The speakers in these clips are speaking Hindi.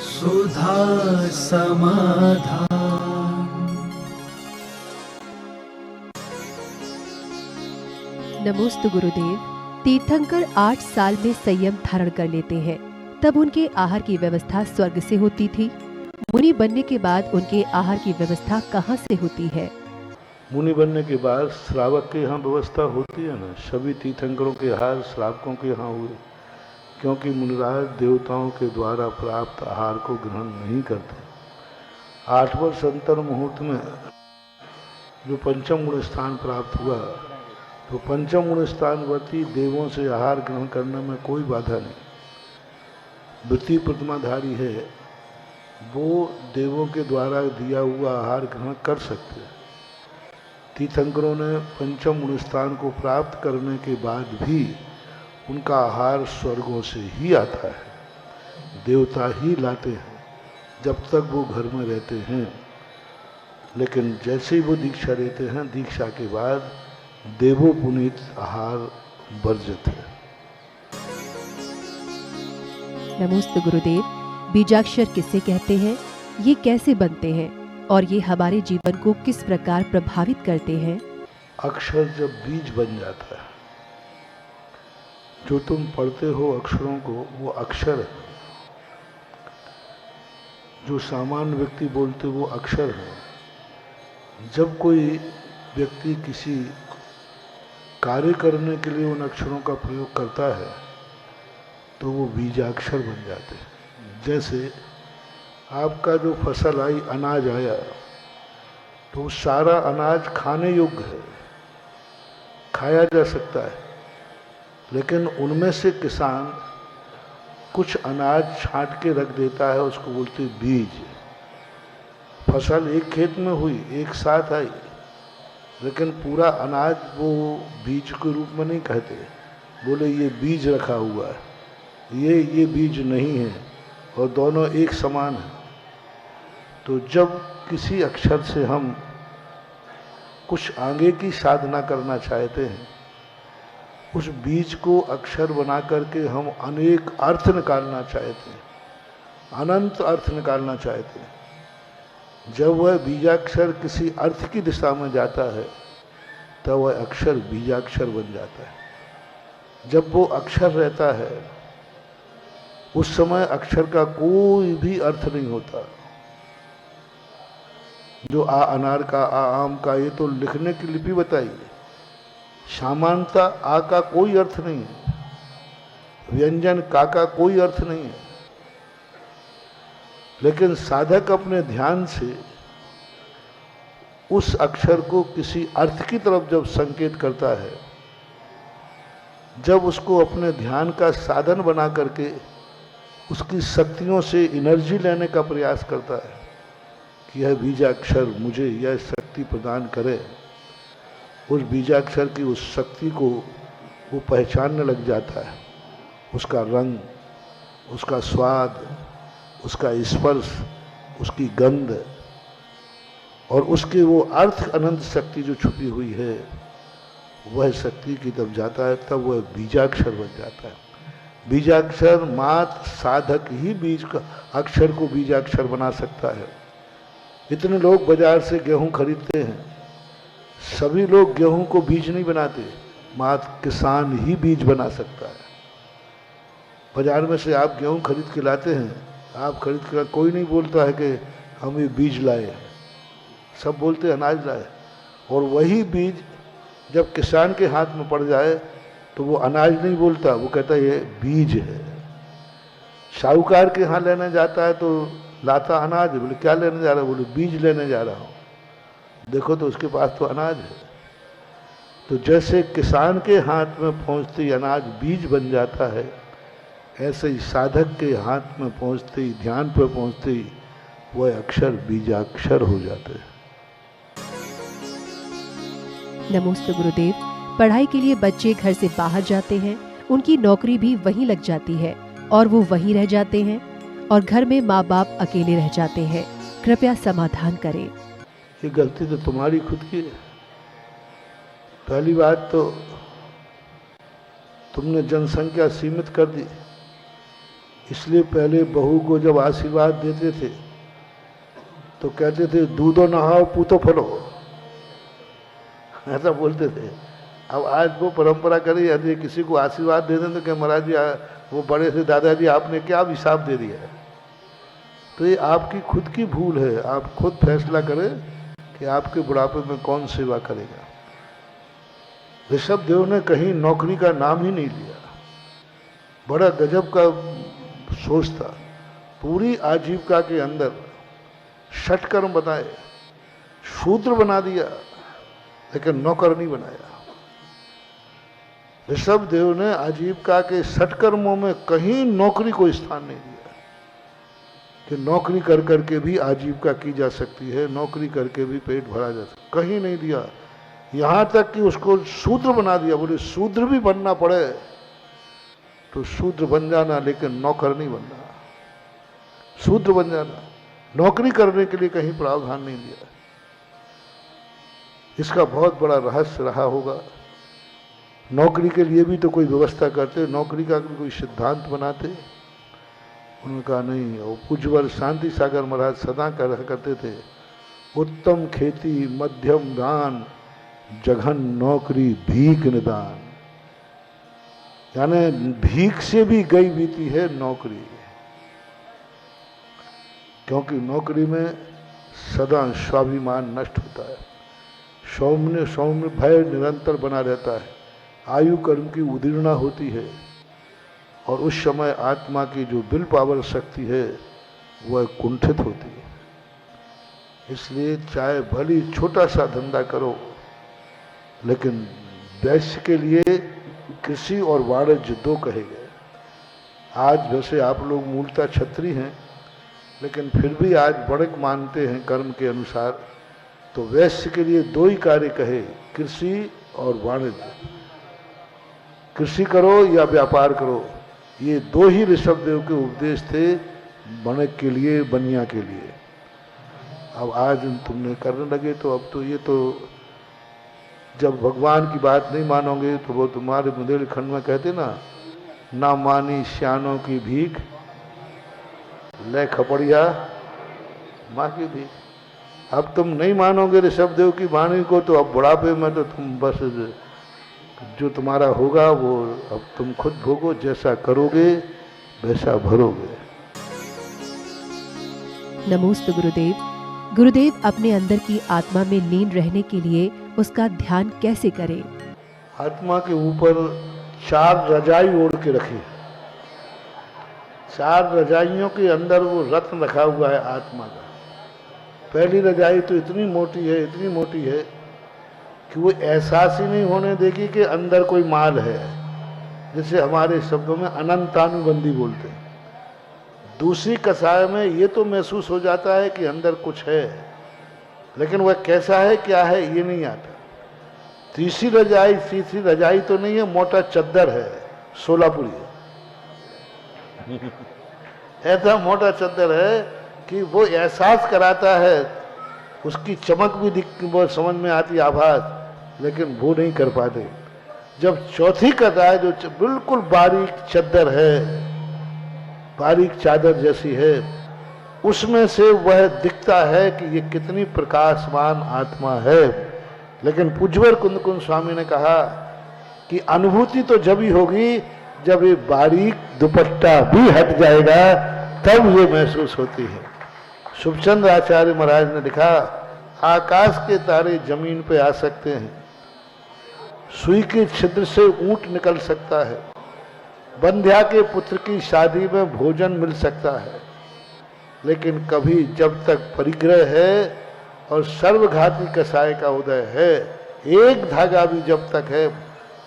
सुधा समाधान। नमोस्तु गुरुदेव। तीर्थंकर 8 साल में संयम धारण कर लेते हैं, तब उनके आहार की व्यवस्था स्वर्ग से होती थी। मुनि बनने के बाद उनके आहार की व्यवस्था कहाँ से होती है? मुनि बनने के बाद श्रावक के यहाँ व्यवस्था होती है ना। सभी तीर्थंकरों के आहार श्रावकों के यहाँ हुए, क्योंकि मुनिराज देवताओं के द्वारा प्राप्त आहार को ग्रहण नहीं करते। 8 वर्ष अंतर मुहूर्त में जो पंचम गुण स्थान प्राप्त हुआ, तो पंचम गुण स्थानवर्ती देवों से आहार ग्रहण करने में कोई बाधा नहीं। वृत्ति प्रतिमाधारी है, वो देवों के द्वारा दिया हुआ आहार ग्रहण कर सकते हैं। तीर्थंकरों ने पंचम गुण स्थान को प्राप्त करने के बाद भी उनका आहार स्वर्गों से ही आता है, देवता ही लाते हैं जब तक वो घर में रहते हैं। लेकिन जैसे ही वो दीक्षा लेते हैं, दीक्षा के बाद देवो पुनीत आहार वर्जित है। नमोस्तु गुरुदेव। बीजाक्षर किसे कहते हैं, ये कैसे बनते हैं और ये हमारे जीवन को किस प्रकार प्रभावित करते हैं? अक्षर जब बीज बन जाता है, जो तुम पढ़ते हो अक्षरों को, वो अक्षर है। जो सामान्य व्यक्ति बोलते वो अक्षर है। जब कोई व्यक्ति किसी कार्य करने के लिए उन अक्षरों का प्रयोग करता है तो वो बीजाक्षर बन जाते हैं। जैसे आपका जो फसल आई, अनाज आया, तो सारा अनाज खाने योग्य है, खाया जा सकता है। लेकिन उनमें से किसान कुछ अनाज छांट के रख देता है, उसको बोलते बीज। फसल एक खेत में हुई, एक साथ आई, लेकिन पूरा अनाज वो बीज के रूप में नहीं कहते, बोले ये बीज रखा हुआ है, ये बीज नहीं है, और दोनों एक समान हैं। तो जब किसी अक्षर से हम कुछ आगे की साधना करना चाहते हैं, उस बीज को अक्षर बना करके हम अनेक अर्थ निकालना चाहते हैं, अनंत अर्थ निकालना चाहते हैं। जब वह बीजाक्षर किसी अर्थ की दिशा में जाता है, तब वह अक्षर बीजाक्षर बन जाता है। जब वो अक्षर रहता है, उस समय अक्षर का कोई भी अर्थ नहीं होता। जो आ अनार का, आ आम का, ये तो लिखने की लिपि बताइए। सामान्यता आ का कोई अर्थ नहीं है, व्यंजन का कोई अर्थ नहीं है। लेकिन साधक अपने ध्यान से उस अक्षर को किसी अर्थ की तरफ जब संकेत करता है, जब उसको अपने ध्यान का साधन बना करके उसकी शक्तियों से एनर्जी लेने का प्रयास करता है कि यह बीजाक्षर मुझे यह शक्ति प्रदान करे, उस बीजाक्षर की उस शक्ति को वो पहचानने लग जाता है। उसका रंग, उसका स्वाद, उसका स्पर्श, उसकी गंध, और उसके वो अर्थ अनंत शक्ति जो छुपी हुई है, वह शक्ति की तब जाता है, तब वह बीजाक्षर बन जाता है। बीजाक्षर मात्र साधक ही बीज का अक्षर को बीजाक्षर बना सकता है। इतने लोग बाजार से गेहूं खरीदते हैं, सभी लोग गेहूं को बीज नहीं बनाते, मात्र किसान ही बीज बना सकता है। बाजार में से आप गेहूं खरीद के लाते हैं, आप खरीद कर, कोई नहीं बोलता है कि हम ये बीज लाए हैं, सब बोलते अनाज लाए। और वही बीज जब किसान के हाथ में पड़ जाए तो वो अनाज नहीं बोलता, वो कहता है ये बीज है। साहूकार के यहाँ लेने जाता है तो लाता अनाज, बोले क्या लेने जा रहा है, बोले बीज लेने जा रहा हूँ। देखो तो उसके पास तो अनाज है। तो जैसे किसान के हाथ में पहुँचते ही अनाज बीज बन जाता है, ऐसे ही साधक के हाथ में पहुँचते ही, ध्यान पर पहुँचते ही वह अक्षर बीजाक्षर हो जाते हैं। नमोस्तु गुरुदेव। पढ़ाई के लिए बच्चे घर से बाहर जाते हैं, उनकी नौकरी भी वहीं लग जाती है और वो वहीं रह जाते हैं, और घर में माँ बाप अकेले रह जाते हैं। कृपया समाधान करें। ये गलती तो तुम्हारी खुद की है। पहली बात तो तुमने जनसंख्या सीमित कर दी। इसलिए पहले बहू को जब आशीर्वाद देते थे तो कहते थे दूधो नहाओ पूतो फलो, ऐसा बोलते थे। अब आज वो परंपरा करी, यदि किसी को आशीर्वाद दे दें तो क्या महाराज जी वो बड़े से दादाजी आपने क्या हिसाब दे दिया है। तो ये आपकी खुद की भूल है, आप खुद फैसला करें कि आपके बुढ़ापे में कौन सेवा करेगा। ऋषभ देव ने कहीं नौकरी का नाम ही नहीं लिया, बड़ा गजब का सोच था। पूरी आजीविका के अंदर षटकर्म बताए, शूद्र बना दिया लेकिन नौकर नहीं बनाया। ऋषभ देव ने आजीविका के षटकर्मों में कहीं नौकरी को स्थान नहीं दिया कि नौकरी कर करके भी आजीविका की जा सकती है, नौकरी करके भी पेट भरा जा सकता, कहीं नहीं दिया। यहाँ तक कि उसको शूद्र बना दिया। बोले शूद्र भी बनना पड़े तो शूद्र बन जाना, लेकिन नौकर नहीं बनना। शूद्र बन जाना, नौकरी करने के लिए कहीं प्रावधान नहीं दिया। इसका बहुत बड़ा रहस्य रहा होगा। नौकरी के लिए भी तो कोई व्यवस्था करते, नौकरी का कोई सिद्धांत बनाते। उन्होंने कहा नहीं। वो पूज्यवर शांति सागर महाराज सदा कहा करते थे, उत्तम खेती मध्यम दान, जघन नौकरी भीख निदान। यानी भीख से भी गई बीती है नौकरी, क्योंकि नौकरी में सदा स्वाभिमान नष्ट होता है, सौम्य भय निरंतर बना रहता है, आयु कर्म की उदीर्णा होती है, और उस समय आत्मा की जो विल पावर शक्ति है वह कुंठित होती है। इसलिए चाहे भली छोटा सा धंधा करो, लेकिन वैश्य के लिए कृषि और वाणिज्य दो कहे गए। आज वैसे आप लोग मूलतः क्षत्रिय हैं, लेकिन फिर भी आज बढ़क मानते हैं कर्म के अनुसार, तो वैश्य के लिए दो ही कार्य कहे, कृषि और वाणिज्य। कृषि करो या व्यापार करो, ये दो ही ऋषभ देव के उपदेश थे बनक के लिए, बनिया के लिए। अब आज तुमने करने लगे तो अब तो ये तो जब भगवान की बात नहीं मानोगे तो वो तुम्हारे बुंदेलखंड में कहते ना मानी श्यानों की भीख, ले खपड़िया माँ की भीख। अब तुम नहीं मानोगे ऋषभ देव की वाणी को, तो अब बुढ़ापे में तो तुम बस जो तुम्हारा होगा वो अब तुम खुद भोगो, जैसा करोगे वैसा भरोगे। नमोस्तु गुरुदेव। गुरुदेव अपने अंदर की आत्मा में लीन रहने के लिए उसका ध्यान कैसे करें? आत्मा के ऊपर 4 रजाई ओढ़ के रखी। 4 रजाइयों के अंदर वो रत्न रखा हुआ है आत्मा का। पहली रजाई तो इतनी मोटी है कि वो एहसास ही नहीं होने देगी कि अंदर कोई माल है, जिसे हमारे शब्दों में अनंतानुबंधी बोलते हैं। दूसरी कसाय में ये तो महसूस हो जाता है कि अंदर कुछ है, लेकिन वह कैसा है क्या है ये नहीं आता। तीसरी रजाई तो नहीं है, मोटा चद्दर है, सोलापुरी है। ऐसा मोटा चद्दर है कि वो एहसास कराता है, उसकी चमक भी वो समझ में आती, आभास, लेकिन वो नहीं कर पाते। जब चौथी कसाय जो बिल्कुल बारीक चद्दर है, बारीक चादर जैसी है, उसमें से वह दिखता है कि ये कितनी प्रकाशमान आत्मा है। लेकिन पूज्यवर कुंद स्वामी ने कहा कि अनुभूति तो जब ही होगी जब ये बारीक दुपट्टा भी हट जाएगा, तब ये महसूस होती है। शुभचंद्र आचार्य महाराज ने लिखा, आकाश के तारे जमीन पे आ सकते हैं, सुई के छिद्र से ऊंट निकल सकता है, बंध्या के पुत्र की शादी में भोजन मिल सकता है, लेकिन कभी जब तक परिग्रह है और सर्वघाती कसाय का उदय है, एक धागा भी जब तक है,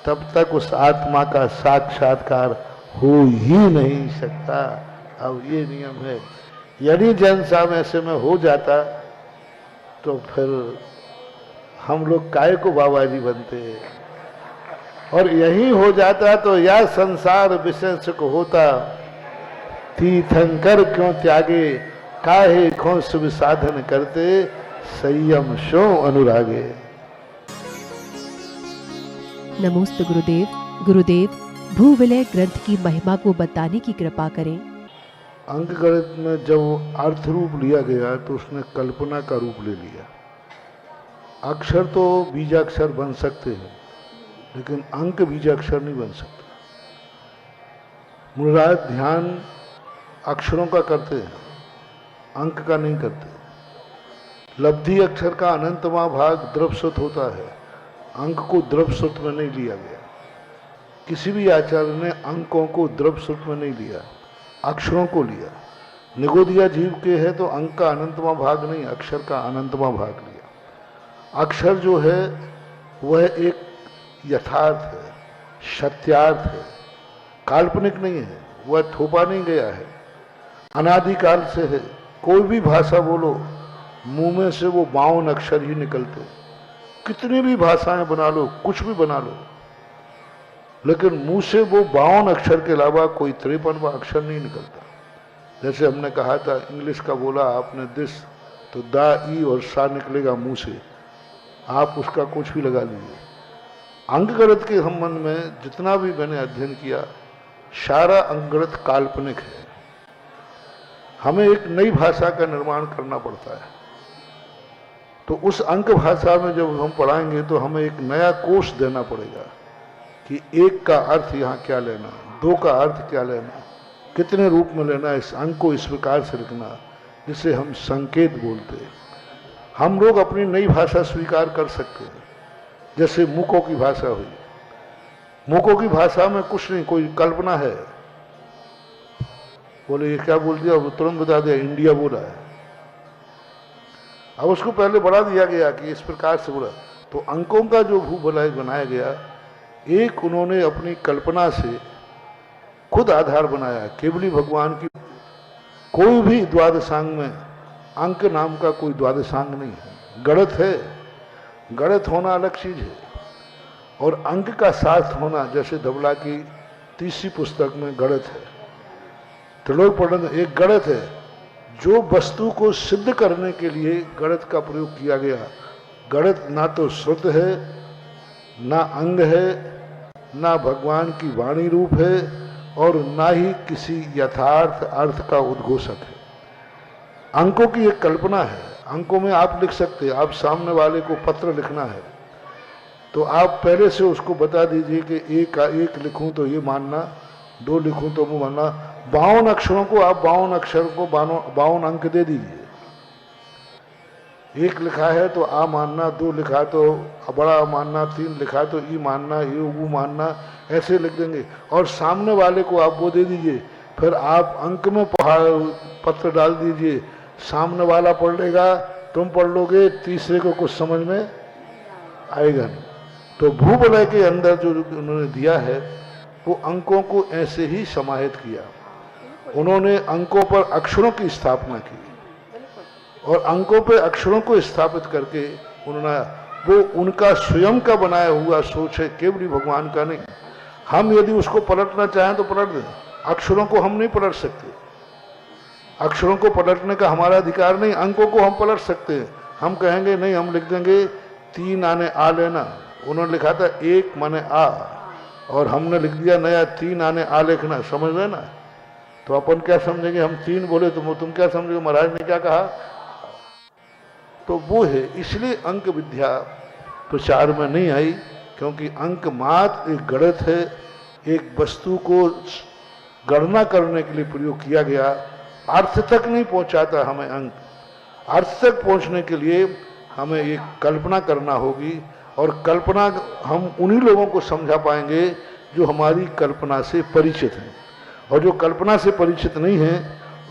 तब तक उस आत्मा का साक्षात्कार हो ही नहीं सकता। अब ये नियम है। यदि जनसाम ऐसे में हो जाता तो फिर हम लोग काय को बाबा जी बनते हैं, और यही हो जाता तो या संसार विषय सुख होता, तीर्थंकर क्यों त्यागे, काहे खो शुभ साधन करते, संयम शो अनुरागे। नमोस्तु गुरुदेव। गुरुदेव, भूविलय ग्रंथ की महिमा को बताने की कृपा करें। अंकगणित में जब अर्थ रूप लिया गया तो उसने कल्पना का रूप ले लिया। अक्षर तो बीजाक्षर बन सकते हैं, लेकिन अंक बीजाक्षर नहीं बन सकते। मुराद ध्यान अक्षरों का करते हैं, अंक का नहीं करते। लब्धि अक्षर का अनंतवां भाग द्रव्यसुत होता है, अंक को द्रव्यसुत में नहीं लिया गया। किसी भी आचार्य ने अंकों को द्रव्यसुत में नहीं लिया, अक्षरों को लिया। निगोदिया जीव के है तो अंक का अनंतवां भाग नहीं, अक्षर का अनंतवां भाग लिया। अक्षर जो है वह एक यथार्थ है, सत्यार्थ है, काल्पनिक नहीं है, वह थोपा नहीं गया है, अनादिकाल से है। कोई भी भाषा बोलो, मुंह में से वो 52 अक्षर ही निकलते। कितनी भी भाषाएं बना लो, कुछ भी बना लो, लेकिन मुंह से वो 52 अक्षर के अलावा कोई 53वां अक्षर नहीं निकलता। जैसे हमने कहा था, इंग्लिश का बोला आपने दिस, तो दा, ई और सा निकलेगा मुंह से, आप उसका कुछ भी लगा लीजिए। अंकगणित के संबंध में जितना भी मैंने अध्ययन किया, सारा अंकगणित काल्पनिक है। हमें एक नई भाषा का निर्माण करना पड़ता है। तो उस अंक भाषा में जब हम पढ़ाएंगे तो हमें एक नया कोष देना पड़ेगा कि 1 का अर्थ यहाँ क्या लेना, 2 का अर्थ क्या लेना, कितने रूप में लेना, इस अंक को इस प्रकार से लिखना, जिसे हम संकेत बोलते हैं। हम लोग अपनी नई भाषा स्वीकार कर सकते हैं, जैसे मूकों की भाषा हुई। मूकों की भाषा में कुछ नहीं, कोई कल्पना है, बोले ये क्या बोल दिया, वो तुरंत बता दिया इंडिया बोला है। अब उसको पहले बढ़ा दिया गया कि इस प्रकार से बोला। तो अंकों का जो भूबलय बनाया गया, एक उन्होंने अपनी कल्पना से खुद आधार बनाया। केवली भगवान की कोई भी द्वादशांग में अंक नाम का कोई द्वादशांग नहीं है। गणित है, गणित होना अलग चीज है, और अंक का साथ होना, जैसे धवला की तीसरी पुस्तक में गणित है, त्रिलोक पढ़ने एक गणित है। जो वस्तु को सिद्ध करने के लिए गणित का प्रयोग किया गया, गणित ना तो श्रुत है, ना अंग है, ना भगवान की वाणी रूप है, और ना ही किसी यथार्थ अर्थ का उद्घोषक है। अंकों की एक कल्पना है। अंकों में आप लिख सकते हैं, आप सामने वाले को पत्र लिखना है तो आप पहले से उसको बता दीजिए कि 1 लिखूं तो ये मानना, 2 लिखूं तो वो मानना। 52 अक्षरों को आप 52 अक्षर को 52 अंक दे दीजिए। 1 लिखा है तो आ मानना, 2 लिखा तो बड़ा मानना, 3 लिखा तो ई मानना, ये वो मानना, ऐसे लिख देंगे। और सामने वाले को आप वो दे दीजिए, फिर आप अंक में पत्र डाल दीजिए। सामने वाला पढ़ लेगा, तुम पढ़ लोगे, तीसरे को कुछ समझ में आएगा नहीं। तो भूबलय के अंदर जो उन्होंने दिया है वो अंकों को ऐसे ही समाहित किया। उन्होंने अंकों पर अक्षरों की स्थापना की, और अंकों पर अक्षरों को स्थापित करके उन्होंने, वो उनका स्वयं का बनाया हुआ सोच है, केवली भगवान का नहीं। हम यदि उसको पलटना चाहें तो पलट दें, अक्षरों को हम नहीं पलट सकते। अक्षरों को पलटने का हमारा अधिकार नहीं। अंकों को हम पलट सकते हैं। हम कहेंगे नहीं, हम लिख देंगे 3 आने आ लेना। उन्होंने लिखा था 1 माने आ, और हमने लिख दिया नया 3 आने आ लिखना, समझ रहे ना। तो अपन क्या समझेंगे, हम 3 बोले तो तुम क्या समझोगे, महाराज ने क्या कहा। तो वो है, इसलिए अंक विद्या प्रचार में नहीं आई, क्योंकि अंक मात्र एक गणित है, एक वस्तु को गणना करने के लिए प्रयोग किया गया। अर्थ तक नहीं पहुंचाता हमें अंक। अर्थ तक पहुंचने के लिए हमें एक कल्पना करना होगी, और कल्पना हम उन्हीं लोगों को समझा पाएंगे जो हमारी कल्पना से परिचित हैं, और जो कल्पना से परिचित नहीं हैं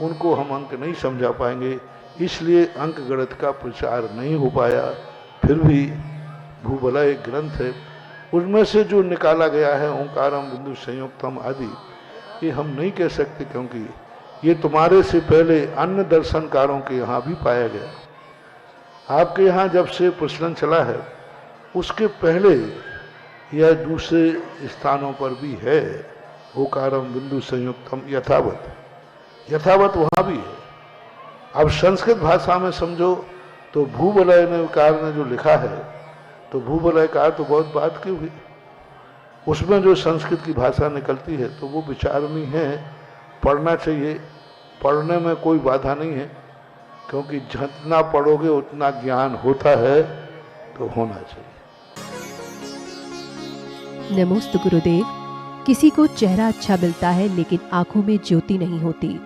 उनको हम अंक नहीं समझा पाएंगे। इसलिए अंक गणित का प्रचार नहीं हो पाया। फिर भी भूबलय एक ग्रंथ है, उसमें से जो निकाला गया है ओंकारम बिंदु संयुक्तम आदि, ये हम नहीं कह सकते, क्योंकि ये तुम्हारे से पहले अन्य दर्शनकारों के यहाँ भी पाया गया। आपके यहाँ जब से प्रचलन चला है उसके पहले या दूसरे स्थानों पर भी है ओकारम बिंदु संयुक्तम यथावत वहाँ भी है। अब संस्कृत भाषा में समझो तो भूबलय ने कार ने जो लिखा है, तो भूबलय कार तो बहुत बात की हुई, उसमें जो संस्कृत की भाषा निकलती है तो वो विचारणीय है, पढ़ना चाहिए। पढ़ने में कोई बाधा नहीं है, क्योंकि जितना पढ़ोगे उतना ज्ञान होता है, तो होना चाहिए। नमोस्तु गुरुदेव। किसी को चेहरा अच्छा मिलता है लेकिन आंखों में ज्योति नहीं होती,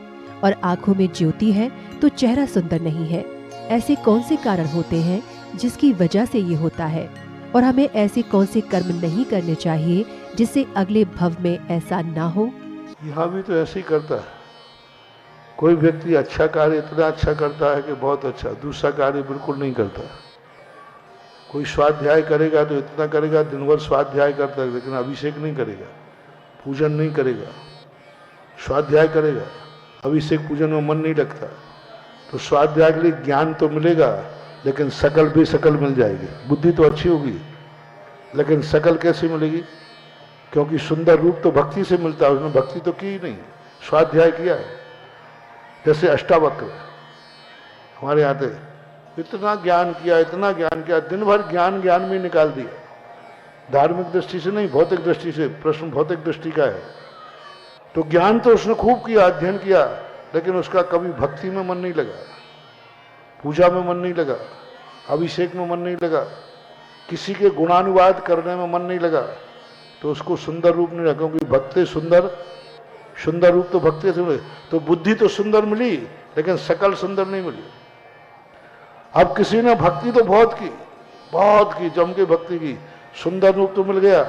और आंखों में ज्योति है तो चेहरा सुंदर नहीं है। ऐसे कौन से कारण होते हैं जिसकी वजह से ये होता है, और हमें ऐसे कौन से कर्म नहीं करने चाहिए जिससे अगले भव में ऐसा ना हो? यहाँ भी तो ऐसे ही करता है। कोई व्यक्ति अच्छा कार्य इतना अच्छा करता है कि बहुत अच्छा, दूसरा कार्य बिल्कुल नहीं करता। कोई स्वाध्याय करेगा तो इतना करेगा, दिन भर स्वाध्याय करता है, लेकिन अभिषेक नहीं करेगा, पूजन नहीं करेगा। स्वाध्याय करेगा, अभिषेक पूजन में मन नहीं लगता, तो स्वाध्याय के लिए ज्ञान तो मिलेगा, लेकिन शकल भी शकल मिल जाएगी। बुद्धि तो अच्छी होगी, लेकिन शकल कैसे मिलेगी? क्योंकि सुंदर रूप तो भक्ति से मिलता है, उसने भक्ति तो की ही नहीं, स्वाध्याय किया है। जैसे अष्टावक्र हमारे यहाँ थे, इतना ज्ञान किया, इतना ज्ञान किया, दिन भर ज्ञान ज्ञान में निकाल दिया। धार्मिक दृष्टि से नहीं, भौतिक दृष्टि से, प्रश्न भौतिक दृष्टि का है। तो ज्ञान तो उसने खूब किया, अध्ययन किया, लेकिन उसका कभी भक्ति में मन नहीं लगा, पूजा में मन नहीं लगा, अभिषेक में मन नहीं लगा, किसी के गुणानुवाद करने में मन नहीं लगा, तो उसको सुंदर रूप नहीं लगा। क्योंकि भक्ति सुंदर रूप तो भक्ति से मिले, तो बुद्धि तो सुंदर मिली, लेकिन शकल सुंदर नहीं मिली। अब किसी ने भक्ति तो बहुत की, जम के भक्ति की, सुंदर रूप तो मिल गया,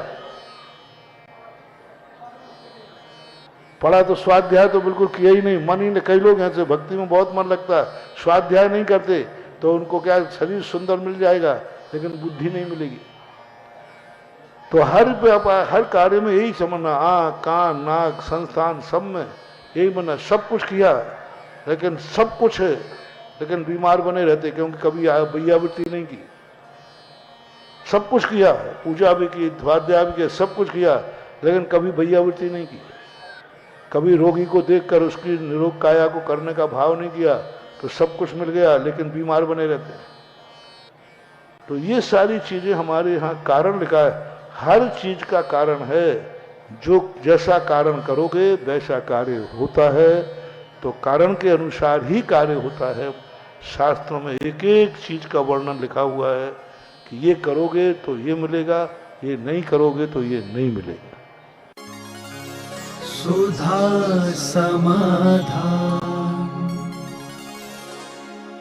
पढ़ा तो स्वाध्याय तो बिल्कुल किया ही नहीं, मन ही नहीं। कई लोग ऐसे भक्ति में बहुत मन लगता है, स्वाध्याय नहीं करते, तो उनको क्या शरीर सुंदर मिल जाएगा, लेकिन बुद्धि नहीं मिलेगी। तो हर कार्य में यही समझना, आँख कान नाक संस्थान सब में यही बनना। सब कुछ किया, लेकिन सब कुछ है, लेकिन बीमार बने रहते, क्योंकि कभी भैयावृत्ति नहीं की। सब कुछ किया, पूजा भी की, स्वाध्याय भी किया, सब कुछ किया, लेकिन कभी भैयावृत्ति नहीं की। कभी रोगी को देखकर उसकी निरोग काया को करने का भाव नहीं किया, तो सब कुछ मिल गया, लेकिन बीमार बने रहते। तो ये सारी चीजें हमारे यहाँ कारण लिखा है, हर चीज का कारण है। जो जैसा कारण करोगे वैसा कार्य होता है, तो कारण के अनुसार ही कार्य होता है। शास्त्रों में एक एक चीज का वर्णन लिखा हुआ है कि ये करोगे तो ये मिलेगा, ये नहीं करोगे तो ये नहीं मिलेगा। सुधा समाधान।